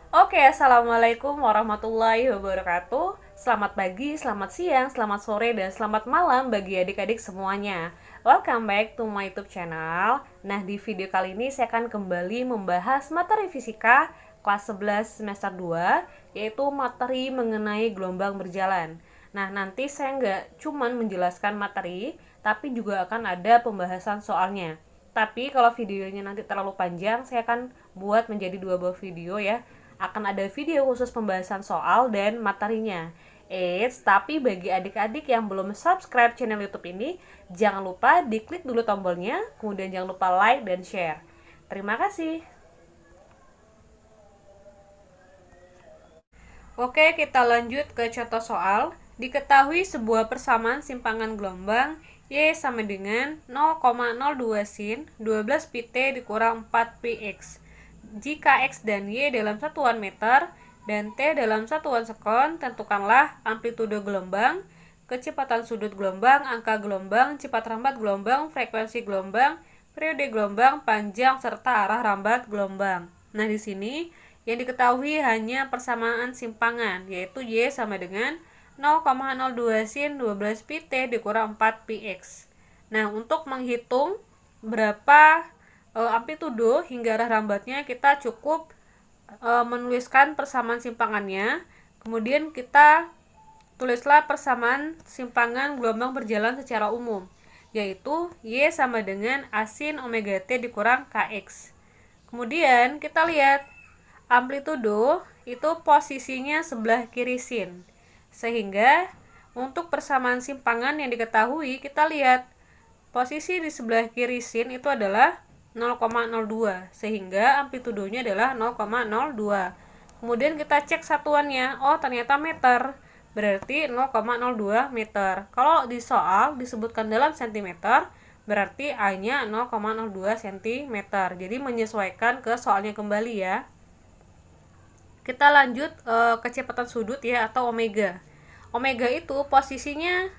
Oke, assalamualaikum warahmatullahi wabarakatuh. Selamat pagi, selamat siang, selamat sore, dan selamat malam bagi adik-adik semuanya. Welcome back to my YouTube channel. Nah, di video kali ini saya akan kembali membahas materi fisika kelas 11 semester 2, yaitu materi mengenai gelombang berjalan. Nah, nanti saya nggak cuman menjelaskan materi, tapi juga akan ada pembahasan soalnya. Tapi kalau videonya nanti terlalu panjang, saya akan buat menjadi dua buah video ya. Akan ada video khusus pembahasan soal dan materinya. Tapi bagi adik-adik yang belum subscribe channel YouTube ini, jangan lupa diklik dulu tombolnya, kemudian jangan lupa like dan share. Terima kasih. Oke, kita lanjut ke contoh soal. Diketahui sebuah persamaan simpangan gelombang Y sama dengan 0,02 sin 12 pt dikurang 4 px. Jika X dan Y dalam satuan meter dan T dalam satuan sekon, tentukanlah amplitudo gelombang, kecepatan sudut gelombang, angka gelombang, cepat rambat gelombang, frekuensi gelombang, periode gelombang, panjang, serta arah rambat gelombang. Nah, di sini yang diketahui hanya persamaan simpangan, yaitu Y sama dengan 0,02 sin 12 pt dikurang 4 px. Nah, untuk menghitung berapa amplitudo hingga arah rambatnya, kita cukup menuliskan persamaan simpangannya. Kemudian kita tulislah persamaan simpangan gelombang berjalan secara umum, yaitu Y sama dengan A sin omega T dikurang Kx. Kemudian kita lihat amplitudo itu posisinya sebelah kiri sin. Sehingga untuk persamaan simpangan yang diketahui, kita lihat posisi di sebelah kiri sin itu adalah 0,02, sehingga amplitudonya adalah 0,02. Kemudian kita cek satuannya, oh ternyata meter, berarti 0,02 meter. Kalau di soal disebutkan dalam sentimeter, berarti A-nya 0,02 cm. Jadi menyesuaikan ke soalnya kembali ya. Kita lanjut kecepatan sudut ya, atau omega. Omega itu posisinya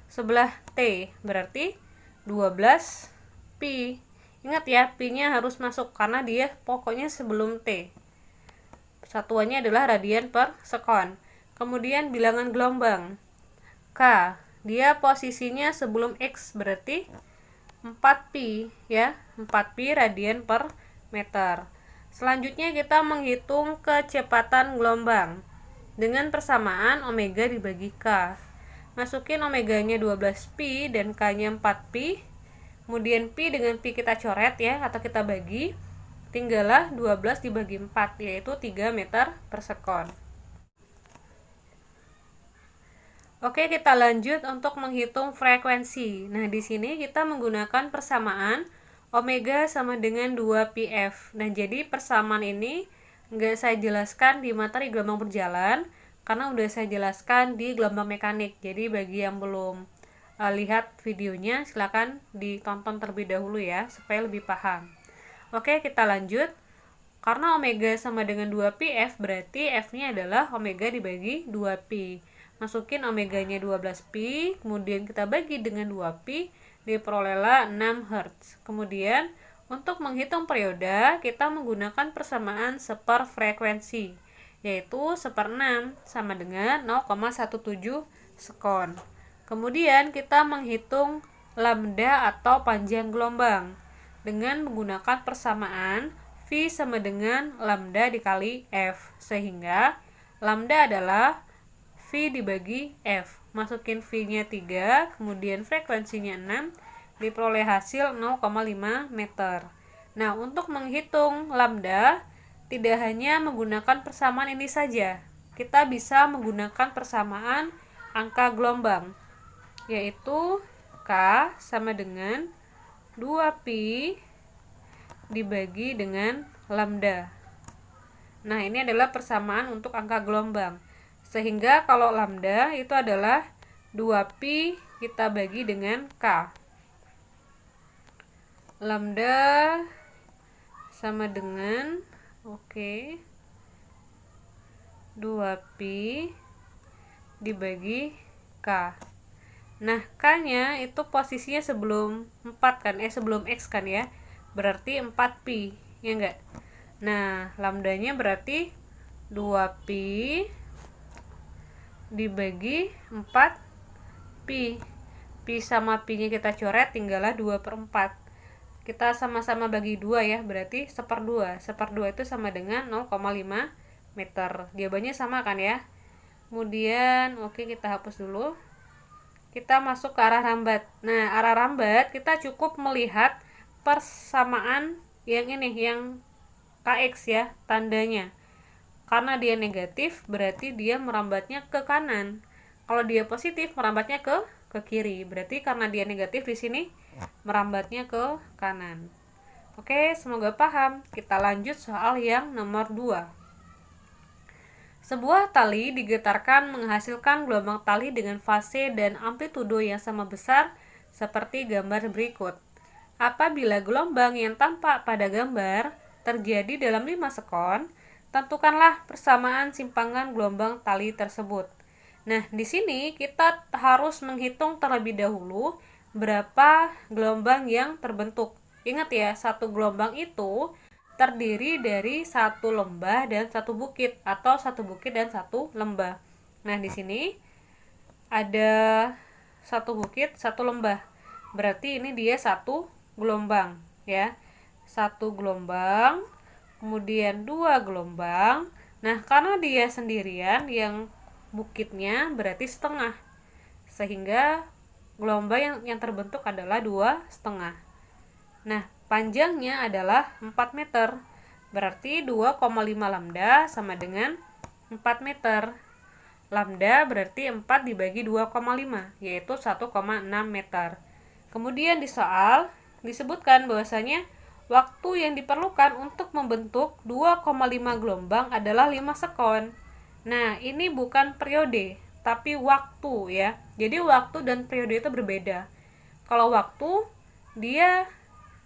sebelah T, berarti 12 pi. Ingat ya, pi-nya harus masuk karena dia pokoknya sebelum T. Satuannya adalah radian per sekon. Kemudian bilangan gelombang K, dia posisinya sebelum X, berarti 4 pi ya, 4 pi radian per meter. Selanjutnya kita menghitung kecepatan gelombang dengan persamaan omega dibagi K. Masukin omeganya 12 pi dan K-nya 4 pi. Kemudian pi dengan pi kita coret ya, atau kita bagi. Tinggallah 12 dibagi 4, yaitu 3 meter per sekon. Oke, kita lanjut untuk menghitung frekuensi. Nah, di sini kita menggunakan persamaan omega sama dengan 2 pf. Nah, jadi persamaan ini nggak saya jelaskan di materi gelombang berjalan, karena udah saya jelaskan di gelombang mekanik. Jadi bagi yang belum lihat videonya, silakan ditonton terlebih dahulu ya, supaya lebih paham. Oke, kita lanjut. Karena omega sama dengan 2 pf, berarti f-nya adalah omega dibagi 2 pi. Masukin omeganya 12 pi, kemudian kita bagi dengan 2 pi, diperolehlah 6 Hz. Kemudian untuk menghitung periode, kita menggunakan persamaan seperfrekuensi, yaitu 1/6 sama dengan 0,17 sekon. Kemudian kita menghitung lambda atau panjang gelombang dengan menggunakan persamaan V sama dengan lambda dikali F, sehingga lambda adalah V dibagi F. Masukin V-nya 3, kemudian frekuensinya 6, diperoleh hasil 0,5 meter. Nah, untuk menghitung lambda, tidak hanya menggunakan persamaan ini saja. Kita bisa menggunakan persamaan angka gelombang, yaitu K sama dengan 2 pi dibagi dengan lambda. Nah, ini adalah persamaan untuk angka gelombang. Sehingga kalau lambda itu adalah 2 pi kita bagi dengan K. Lambda sama dengan 2 pi dibagi K. Nah, K-nya itu posisinya sebelum 4 kan, sebelum X kan ya. Berarti 4 pi, ya enggak? Nah, lambdanya berarti 2pi dibagi 4pi. Pi sama pi nya kita coret, tinggallah 2/4. Kita sama-sama bagi 2 ya, berarti 1/2. 1/2 itu sama dengan 0,5 meter. Jawabannya sama kan ya. Kemudian oke, kita hapus dulu. Kita masuk ke arah rambat. Nah, arah rambat kita cukup melihat persamaan yang ini, yang KX ya, tandanya. Karena dia negatif, berarti dia merambatnya ke kanan. Kalau dia positif, merambatnya ke kiri. Berarti karena dia negatif di sini, merambatnya ke kanan. Oke, semoga paham. Kita lanjut soal yang nomor 2. Sebuah tali digetarkan menghasilkan gelombang tali dengan fase dan amplitudo yang sama besar seperti gambar berikut. Apabila gelombang yang tampak pada gambar terjadi dalam 5 sekon, tentukanlah persamaan simpangan gelombang tali tersebut. Nah, di sini kita harus menghitung terlebih dahulu berapa gelombang yang terbentuk. Ingat ya, satu gelombang itu terdiri dari satu lembah dan satu bukit, atau satu bukit dan satu lembah. Nah, di sini ada satu bukit, satu lembah. Berarti ini dia satu gelombang ya. Satu gelombang, kemudian 2 gelombang. Nah, karena dia sendirian, yang bukitnya berarti setengah. Sehingga gelombang yang terbentuk adalah 2,5. Nah, panjangnya adalah 4 meter. Berarti 2,5 lambda sama dengan 4 meter. Lambda berarti 4 dibagi 2,5, yaitu 1,6 meter. Kemudian di soal disebutkan bahwasanya waktu yang diperlukan untuk membentuk 2,5 gelombang adalah 5 sekon. Nah, ini bukan periode, tapi waktu ya. Jadi waktu dan periode itu berbeda. Kalau waktu, dia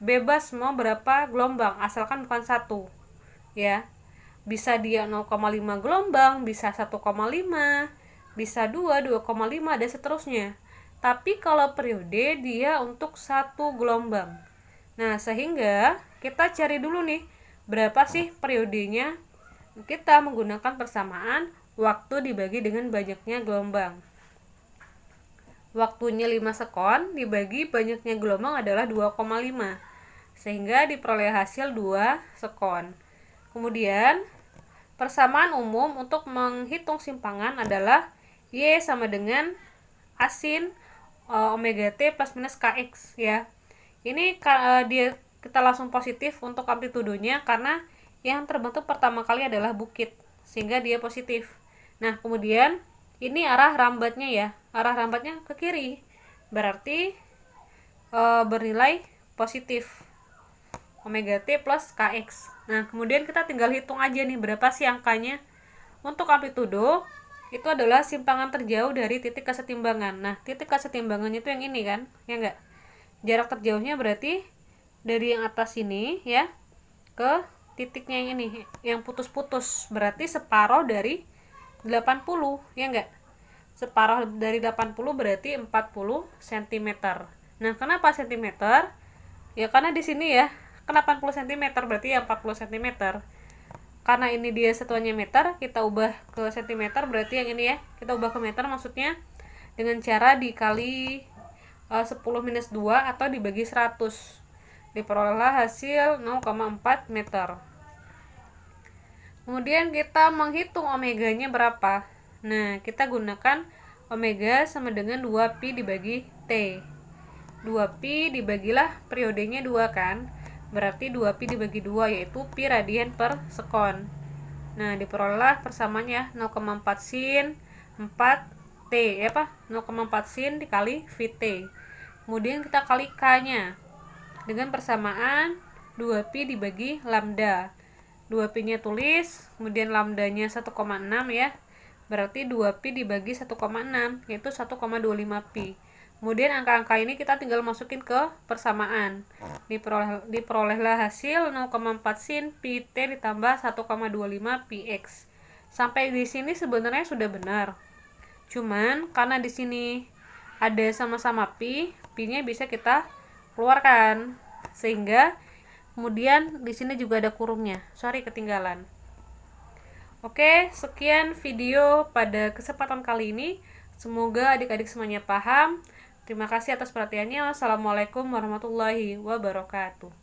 bebas mau berapa gelombang, asalkan bukan satu ya. Bisa dia 0,5 gelombang, bisa 1,5, bisa 2, 2,5 dan seterusnya. Tapi kalau periode, dia untuk satu gelombang. Nah, sehingga kita cari dulu nih, berapa sih periodenya. Kita menggunakan persamaan waktu dibagi dengan banyaknya gelombang. Waktunya 5 sekon dibagi banyaknya gelombang adalah 2,5. Sehingga diperoleh hasil 2 sekon. Kemudian persamaan umum untuk menghitung simpangan adalah Y sama dengan asin omega T plus minus KX ya. Ini kita langsung positif untuk amplitudonya karena yang terbentuk pertama kali adalah bukit, sehingga dia positif. Nah, kemudian ini arah rambatnya ya. Arah rambatnya ke kiri. Berarti bernilai positif. Omega T plus KX. Nah, kemudian kita tinggal hitung aja nih berapa sih angkanya. Untuk amplitudo itu adalah simpangan terjauh dari titik kesetimbangan. Nah, titik kesetimbangannya itu yang ini kan, ya enggak? Jarak terjauhnya berarti dari yang atas ini ya ke titiknya yang ini, yang putus-putus. Berarti separuh dari 80, ya enggak? Separuh dari 80 berarti 40 cm. Nah, kenapa cm? Ya karena di sini ya, ke 80 cm berarti ya 40 cm. Karena ini dia satuannya meter, kita ubah ke cm, berarti yang ini ya, kita ubah ke meter maksudnya dengan cara dikali 10 minus 2 atau dibagi 100. Diperolehlah hasil 0,4 meter. Kemudian kita menghitung omeganya berapa. Nah, kita gunakan omega sama dengan 2pi dibagi T. 2pi dibagilah periodenya 2 kan. Berarti 2pi dibagi 2 yaitu pi radian per sekon. Nah, diperolehlah persamaannya 0,4 sin 4T ya apa? 0,4 sin dikali VT. Kemudian kita kali K-nya dengan persamaan 2pi dibagi lambda. 2pi nya tulis, kemudian lambdanya 1,6 ya. Berarti 2pi dibagi 1,6 yaitu 1,25pi. Kemudian angka-angka ini kita tinggal masukin ke persamaan. Diperolehlah hasil 0,4 sin pi t ditambah 1,25 pi x. Sampai di sini sebenarnya sudah benar. Cuman karena di sini ada sama-sama pi, pi-nya bisa kita keluarkan. Sehingga kemudian di sini juga ada kurungnya. Sorry ketinggalan. Oke, sekian video pada kesempatan kali ini. Semoga adik-adik semuanya paham. Terima kasih atas perhatiannya. Wassalamualaikum warahmatullahi wabarakatuh.